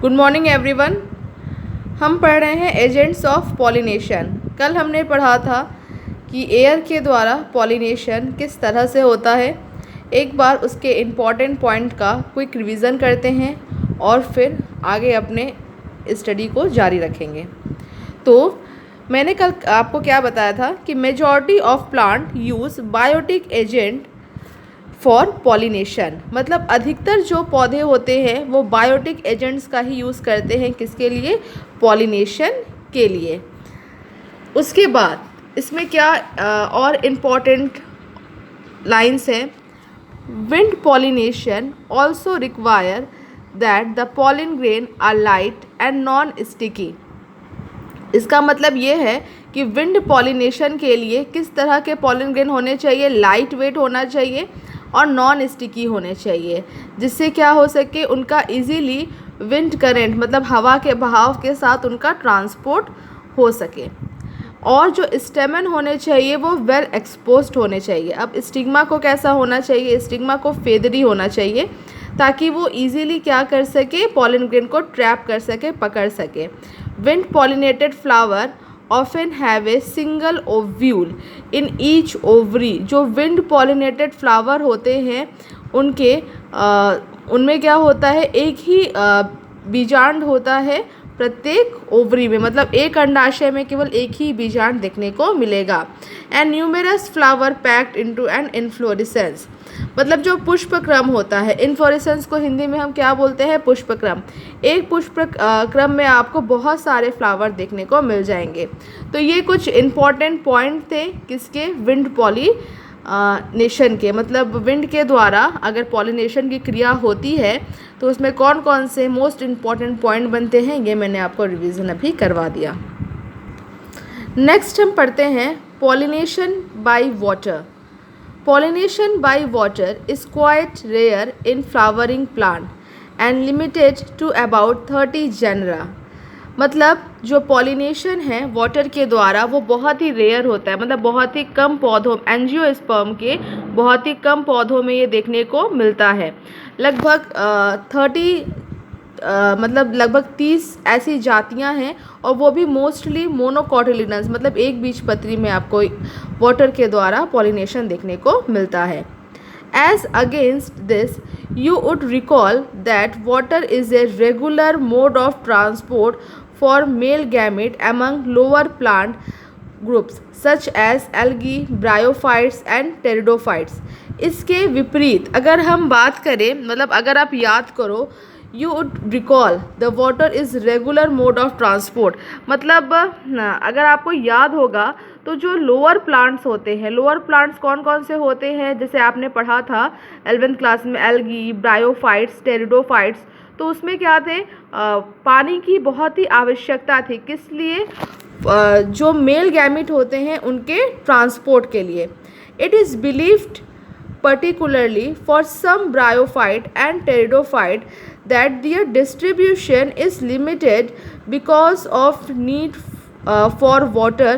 Good morning everyone. हम पढ़ रहे हैं एजेंट्स ऑफ पॉलिनेशन। कल हमने पढ़ा था कि एयर के द्वारा पॉलिनेशन किस तरह से होता है। एक बार उसके इम्पॉर्टेंट पॉइंट का क्विक रिवीजन करते हैं और फिर आगे अपने स्टडी को जारी रखेंगे। तो मैंने कल आपको क्या बताया था कि majority of plant use biotic agent for pollination, मतलब अधिकतर जो पौधे होते हैं वो बायोटिक एजेंट्स का ही यूज़ करते हैं। किसके लिए? पॉलिनेशन के लिए। उसके बाद इसमें क्या और इम्पॉर्टेंट लाइंस है। Wind pollination also require that the pollen grain are light and non sticky. इसका मतलब ये है कि विंड पॉलिनेशन के लिए किस तरह के पॉलिन ग्रेन होने चाहिए? लाइट वेट होना चाहिए और नॉन स्टिकी होने चाहिए, जिससे क्या हो सके, उनका इजीली विंड करंट मतलब हवा के बहाव के साथ उनका ट्रांसपोर्ट हो सके। और जो स्टेमन होने चाहिए वो वेल एक्सपोज्ड होने चाहिए। अब स्टिग्मा को कैसा होना चाहिए? स्टिग्मा को फेदरी होना चाहिए ताकि वो इजीली क्या कर सके, पॉलिन ग्रेन को ट्रैप कर सके, पकड़ सके। Wind pollinated flower often have a single ovule in each ovary. जो विंड पॉलिनेटेड फ्लावर होते हैं उनमें क्या होता है, एक ही बीजांड होता है प्रत्येक ओवरी में, मतलब एक अंडाशय में केवल एक ही बीजांड देखने को मिलेगा। And numerous flower packed into an inflorescence, मतलब जो पुष्प क्रम होता है। इन्फ्लोरेसेंस को हिंदी में हम क्या बोलते हैं? पुष्प क्रम। एक पुष्प क्रम में आपको बहुत सारे फ्लावर देखने को मिल जाएंगे। तो ये कुछ इम्पॉर्टेंट पॉइंट थे किसके? विंड पॉलिनेशन के। मतलब विंड के द्वारा अगर पॉलिनेशन की क्रिया होती है तो उसमें कौन कौन से मोस्ट इम्पॉर्टेंट पॉइंट बनते हैं, ये मैंने आपको रिवीजन अभी करवा दिया। नेक्स्ट हम पढ़ते हैं pollination by water. Pollination by water is quite rare in flowering plant and limited to about 30 genera। मतलब जो पॉलिनेशन है वाटर के द्वारा वो बहुत ही रेयर होता है, मतलब बहुत ही कम पौधों, एंजियोस्पर्म के बहुत ही कम पौधों में ये देखने को मिलता है। लगभग 30 ऐसी जातियां हैं और वो भी मोस्टली मोनोकोटिलिडन्स, मतलब एक बीजपत्री में आपको वाटर के द्वारा पॉलिनेशन देखने को मिलता है। As against this, you would recall that water is a regular mode of transport for male gamete among lower plant groups such as algae, bryophytes and pteridophytes। इसके विपरीत अगर हम बात करें, मतलब अगर आप याद करो, you would recall the water is regular mode of transport, मतलब अगर आपको याद होगा तो जो लोअर प्लांट्स होते हैं, लोअर प्लांट्स कौन कौन से होते हैं, जैसे आपने पढ़ा था 11th क्लास में, एल्गी, ब्रायोफाइट्स, टेरिडोफाइट्स। तो उसमें क्या थे, पानी की बहुत ही आवश्यकता थी। किस लिए? जो मेल गैमिट होते हैं उनके ट्रांसपोर्ट के लिए। It is believed particularly for some bryophyte and pteridophyte that their distribution is limited because of need for water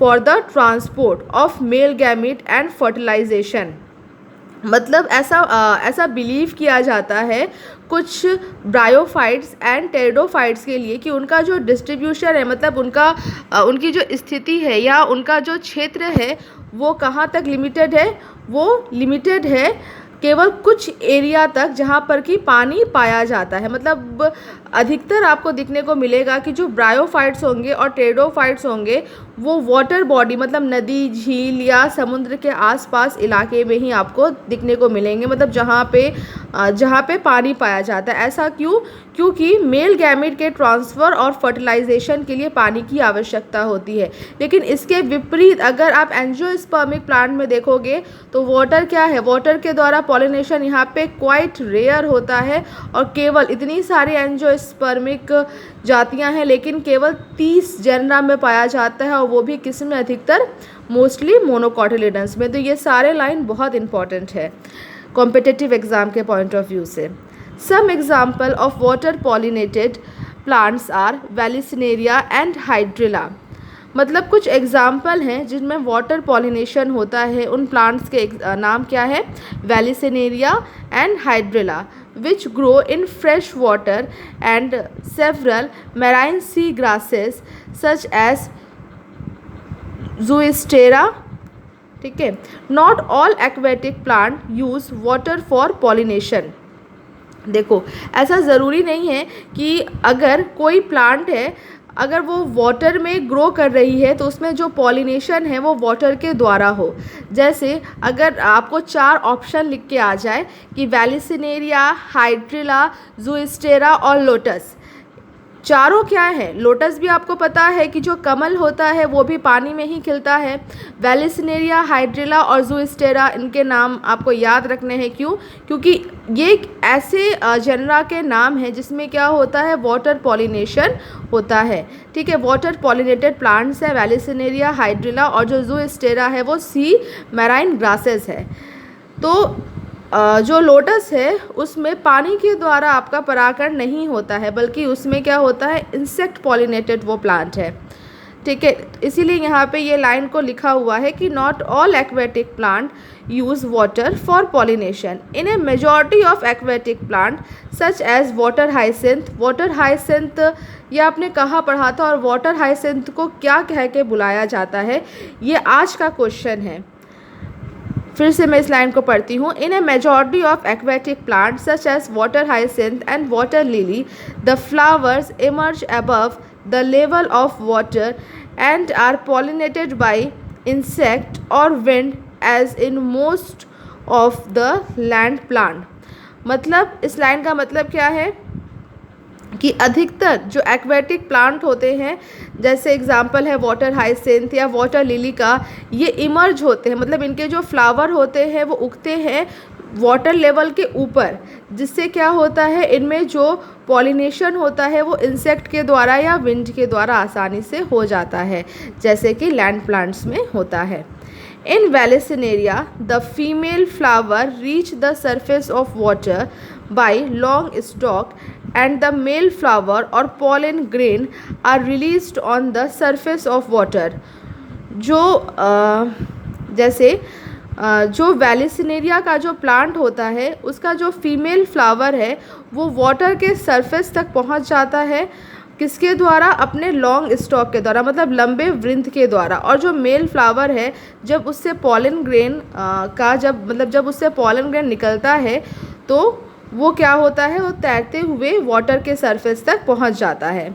for the transport of male gamete and fertilization। मतलब ऐसा बिलीव किया जाता है कुछ ब्रायोफाइट्स एंड टेरिडोफाइट्स के लिए कि उनका जो डिस्ट्रीब्यूशन है, मतलब उनकी जो स्थिति है या उनका जो क्षेत्र है वो कहाँ तक लिमिटेड है? वो लिमिटेड है केवल कुछ एरिया तक जहाँ पर कि पानी पाया जाता है। मतलब अधिकतर आपको दिखने को मिलेगा कि जो ब्रायोफाइट्स होंगे और टेरिडोफाइट्स होंगे वो वाटर बॉडी, मतलब नदी, झील या समुद्र के आसपास इलाके में ही आपको दिखने को मिलेंगे, मतलब जहाँ पे पानी पाया जाता है। ऐसा क्यों? क्योंकि मेल गैमेट के ट्रांसफ़र और फर्टिलाइजेशन के लिए पानी की आवश्यकता होती है। लेकिन इसके विपरीत अगर आप एंजियोस्पर्मिक प्लांट में देखोगे तो वाटर क्या है, वाटर के द्वारा पॉलिनेशन यहाँ पे क्वाइट रेयर होता है और केवल इतनी सारी एंजियोस्पर्मिक जातियाँ हैं लेकिन केवल 30 जेनरा में पाया जाता है, और वो भी किस में? अधिकतर मोस्टली मोनोकोटिलिडन्स में। तो ये सारे लाइन बहुत इंपॉर्टेंट है कॉम्पिटिटिव एग्जाम के पॉइंट ऑफ व्यू से। Some example of water pollinated plants are vallisneria and hydrilla. मतलब कुछ एग्जाम्पल हैं जिनमें वाटर पॉलिनेशन होता है। उन प्लांट्स के नाम क्या है? Vallisneria and hydrilla. which grow in fresh water, and several marine sea grasses such as Zoosteria. ठीक है, not all aquatic plant use water for pollination. देखो, ऐसा ज़रूरी नहीं है कि अगर कोई प्लांट है, अगर वो वाटर में ग्रो कर रही है तो उसमें जो पॉलिनेशन है वो वाटर के द्वारा हो। जैसे अगर आपको 4 ऑप्शन लिख के आ जाए कि वैलिसिनेरिया, हाइड्रिला, ज़ूस्टेरा और लोटस, चारों क्या है? लोटस भी आपको पता है कि जो कमल होता है वो भी पानी में ही खिलता है। वैलिसिनेरिया, हाइड्रिला और ज़ूस्टेरा, इनके नाम आपको याद रखने हैं। क्यों? क्योंकि ये एक ऐसे जनरा के नाम हैं जिसमें क्या होता है, वाटर पॉलिनेशन होता है। ठीक है, वाटर पॉलिनेटेड प्लांट्स है वैलिसिनेरिया, हाइड्रिला, और जो ज़ूस्टेरा है वो सी मैराइन ग्रासेस है। तो जो लोटस है उसमें पानी के द्वारा आपका परागण नहीं होता है, बल्कि उसमें क्या होता है, इंसेक्ट पॉलिनेटेड वो प्लांट है। ठीक है, इसीलिए यहाँ पे ये लाइन को लिखा हुआ है कि not all aquatic plant use water for pollination. In a majority of aquatic plant such as water hyacinth. Water hyacinth ये आपने कहाँ पढ़ा था, और वाटर हाइसिंथ को क्या कह के बुलाया जाता है, ये आज का क्वेश्चन है। फिर से मैं इस लाइन को पढ़ती हूँ। In a majority of aquatic plant such as water hyacinth and water lily, the flowers emerge above the level of water and are pollinated by insect or wind as in most of the land plant. मतलब इस line का मतलब क्या है कि अधिकतर जो aquatic plant होते हैं, जैसे एग्जांपल है वाटर हाइसिंथ या वाटर लिली का, ये इमर्ज होते हैं, मतलब इनके जो फ्लावर होते हैं वो उगते हैं वाटर लेवल के ऊपर, जिससे क्या होता है, इनमें जो पॉलिनेशन होता है वो इंसेक्ट के द्वारा या विंड के द्वारा आसानी से हो जाता है, जैसे कि लैंड प्लांट्स में होता है। In Vallisneria, the female flower reach the surface of water by long stalk, and the male flower or pollen grain are released on the surface of water. जो जैसे जो वैलिसिनेरिया का जो प्लांट होता है उसका जो फीमेल फ्लावर है वो वाटर के सरफेस तक पहुंच जाता है, किसके द्वारा? अपने लॉन्ग स्टॉक के द्वारा, मतलब लंबे वृंत के द्वारा। और जो मेल फ्लावर है, जब उससे पॉलन ग्रेन जब उससे पॉलन ग्रेन निकलता है तो वो क्या होता है, वो तैरते हुए वाटर के सरफेस तक पहुंच जाता है।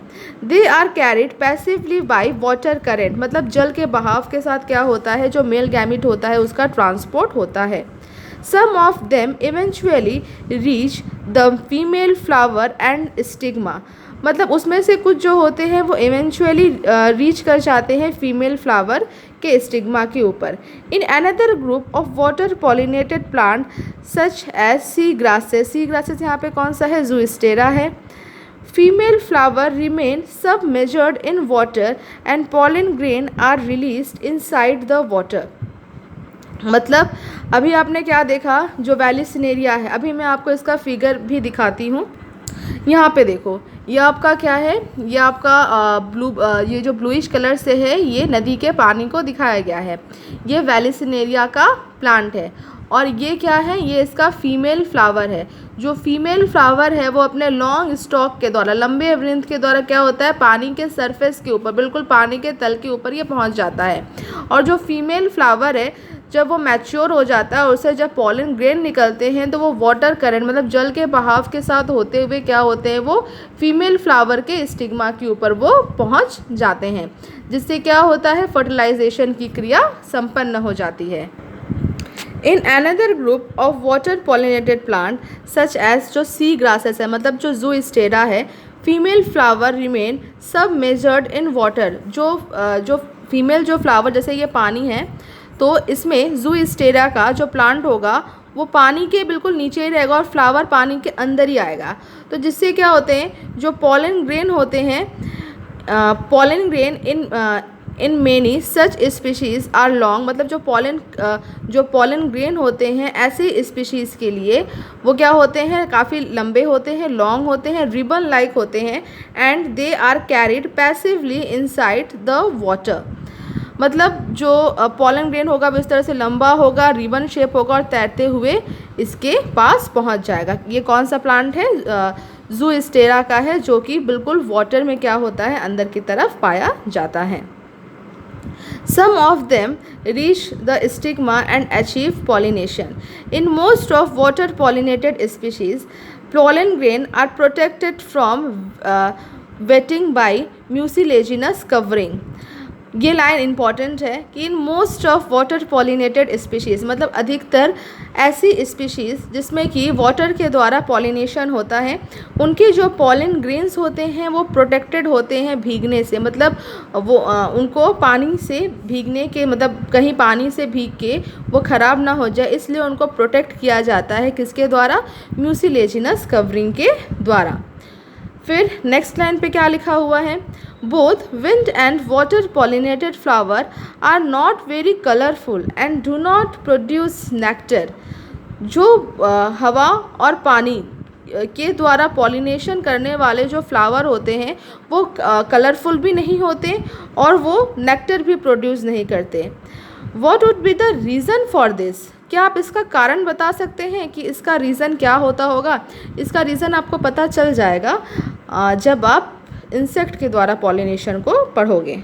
They are carried passively by water current, मतलब जल के बहाव के साथ क्या होता है, जो मेल गैमिट होता है उसका ट्रांसपोर्ट होता है। Some of them eventually reach the female flower and stigma, मतलब उसमें से कुछ जो होते हैं वो इवेंचुअली रीच कर जाते हैं फीमेल फ्लावर के स्टिग्मा के ऊपर। In another group of water pollinated plant such as sea grasses, sea grasses यहाँ पे कौन सा है, ज़ूस्टेरा है। Female flower remain submerged in water and pollen grain are released inside the water. मतलब अभी आपने क्या देखा, जो वैलिसिनेरिया है, अभी मैं आपको इसका फिगर भी दिखाती हूँ। यहाँ पे देखो, ये आपका क्या है, ये आपका ये जो ब्लूइश कलर से है, ये नदी के पानी को दिखाया गया है। ये वैलिसिनेरिया का प्लांट है, और ये क्या है, ये इसका फीमेल फ्लावर है। जो फीमेल फ्लावर है वो अपने लॉन्ग स्टॉक के द्वारा, लंबे वृंत के द्वारा क्या होता है, पानी के सरफेस के ऊपर, बिल्कुल पानी के तल के ऊपर ये पहुंच जाता है। और जो फीमेल फ्लावर है, जब वो मैच्योर हो जाता है और उससे जब पॉलन ग्रेन निकलते हैं तो वो वाटर करंट, मतलब जल के बहाव के साथ होते हुए क्या होते हैं, वो फीमेल फ्लावर के स्टिग्मा के ऊपर वो पहुंच जाते हैं, जिससे क्या होता है, फर्टिलाइजेशन की क्रिया संपन्न हो जाती है। In another group of water pollinated plant such as, जो सी ग्रासेस है, मतलब जो ज़ूस्टेरा है, female flower remain submerged in water. जो फीमेल जो फ्लावर, जैसे ये पानी है तो इसमें ज़ूस्टेरा का जो प्लांट होगा वो पानी के बिल्कुल नीचे ही रहेगा और फ्लावर पानी के अंदर ही आएगा। तो जिससे क्या होते हैं, जो पॉलन ग्रेन होते हैं, pollen grain in many such species are long, मतलब जो पॉलन ग्रेन होते हैं ऐसे स्पीशीज़ के लिए वो क्या होते हैं, काफ़ी लंबे होते हैं, लॉन्ग होते हैं, रिबन लाइक होते हैं, and they are carried passively inside the water. मतलब जो पॉलन ग्रेन होगा वो इस तरह से लंबा होगा, रिबन शेप होगा और तैरते हुए इसके पास पहुंच जाएगा। ये कौन सा प्लांट है? ज़ूस्टेरा का है, जो कि बिल्कुल वाटर में क्या होता है, अंदर की तरफ पाया जाता है। Some of them reach the stigma and achieve pollination. In most of water pollinated species, pollen grain are protected from wetting by mucilaginous covering. ये लाइन इम्पॉर्टेंट है कि इन most of water pollinated species, मतलब अधिकतर ऐसी species जिसमें कि water के द्वारा पॉलिनेशन होता है, उनके जो पॉलन ग्रेन्स होते हैं वो प्रोटेक्टेड होते हैं भीगने से। मतलब वो उनको पानी से भीगने के, मतलब कहीं पानी से भीग के वो ख़राब ना हो जाए, इसलिए उनको प्रोटेक्ट किया जाता है। किसके द्वारा? म्यूसिलेजिनस कवरिंग के द्वारा। फिर नेक्स्ट लाइन पे क्या लिखा हुआ है? Both wind and water pollinated flower are not very colourful and do not produce nectar. जो हवा और पानी के द्वारा पॉलिनेशन करने वाले जो फ्लावर होते हैं वो कलरफुल भी नहीं होते और वो नेक्टर भी प्रोड्यूस नहीं करते। What would be the reason for this? क्या आप इसका कारण बता सकते हैं कि इसका रीज़न क्या होता होगा? इसका रीज़न आपको पता चल जाएगा जब आप इंसेक्ट के द्वारा पॉलिनेशन को पढ़ोगे।